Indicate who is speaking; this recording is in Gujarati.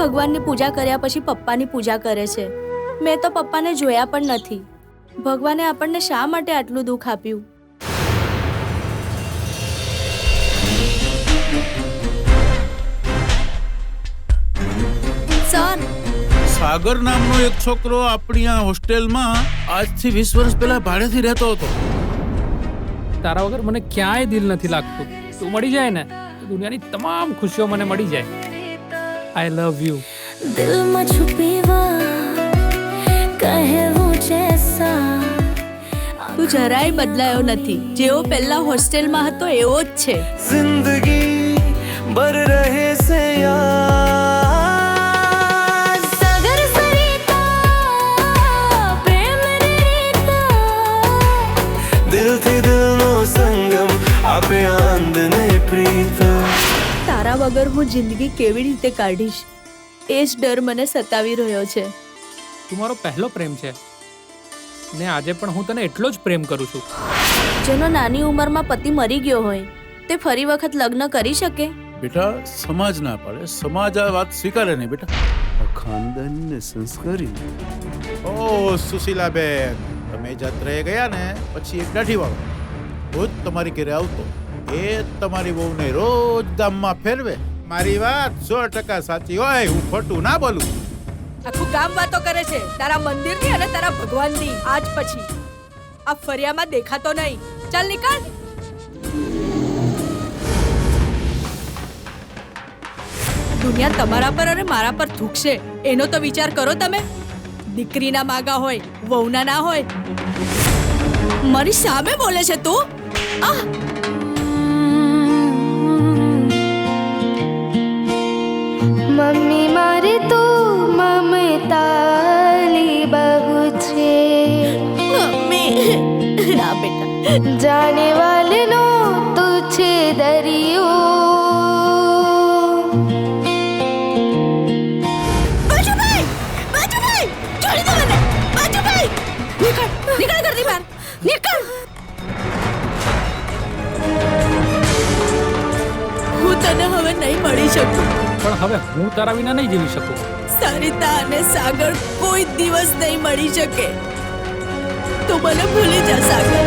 Speaker 1: ભગવાનની પૂજા કર્યા પછી પપ્પાની પૂજા કરે છે. મેં તો પપ્પાને જોયા પણ નથી. ભગવાને આપણને શા માટે આટલું દુઃખ આપ્યું? સર,
Speaker 2: સાગર નામનો એક છોકરો આપણી આ હોસ્ટેલમાં આજથી 20 વર્ષ પહેલા ભાડેથી રહેતો હતો.
Speaker 3: તારા વગર મને ક્યાંય દિલ નથી લાગતું. તું મળી જાય ને તો દુનિયાની તમામ ખુશીઓ મને મળી જાય. આઈ લવ યુ.
Speaker 4: दिल में छुपी कहे वो जैसा
Speaker 1: તું જરાય બદલાયો નથી. જેવો પહેલા હોસ્ટેલમાં હતો એવો જ છે.
Speaker 5: जिंदगी बर रहे से यार
Speaker 4: सागर सरिता प्रेम रीता
Speaker 5: दिल थी दिल नो संगम आपे आंद ने प्रीत
Speaker 1: તારા વગર હું જિંદગી કેવી રીતે કાઢીશ એ જ ડર મને સતાવી રહ્યો છે.
Speaker 3: તું મારો પહેલો પ્રેમ છે ને આજે પણ હું તને એટલો જ પ્રેમ કરું છું.
Speaker 1: જેનો નાની ઉંમરમાં પતિ મરી ગયો હોય તે ફરી વખત લગ્ન કરી શકે?
Speaker 2: બેટા, સમાજ ના પાડે, સમાજ આ વાત સ્વીકારે નહીં બેટા.
Speaker 5: खानदान ने संस्कारी
Speaker 6: ઓ સુશીલાબેન, તમે જાત્રાએ ગયા ને પછી એક દાઢી વાળો રોજ તમારી ઘરે આવતો. એ તમારી વહુને રોજ ગામમાં ફેરવે. મારી વાત 100% સાચી હોય, હું ખોટું ના બોલું.
Speaker 1: આખું ગામ વાતો કરે છે તારા મંદિરની અને તારા ભગવાનની. આજ પછી આ ફરિયામાં દેખાતો નહીં. ચાલ નીકળ. દુનિયા તમારા પર અને મારા પર થૂકશે એનો તો વિચાર કરો તમે. દીકરીના માગા હોય, વહુના ના હોય. મારી સામે બોલે છે તું. આહ,
Speaker 4: मम्मी मारे तो ममताली बहू छे
Speaker 1: મમ્મી. ના બેટા,
Speaker 4: जाने वाले नो तुझे दरियो
Speaker 1: બાજુભાઈ, બાજુભાઈ, છોડી દો મને. બાજુભાઈ, નીકળ, નીકળ ઘરની બહાર, નીકળ. હું તને હવે નહીં મળી શકું.
Speaker 3: પણ હવે હું તારા વિના નહીં જીવી શકું.
Speaker 1: સરિતા અને સાગર કોઈ દિવસ નહીં મળી શકે. તું મને ભૂલી જા સાગર.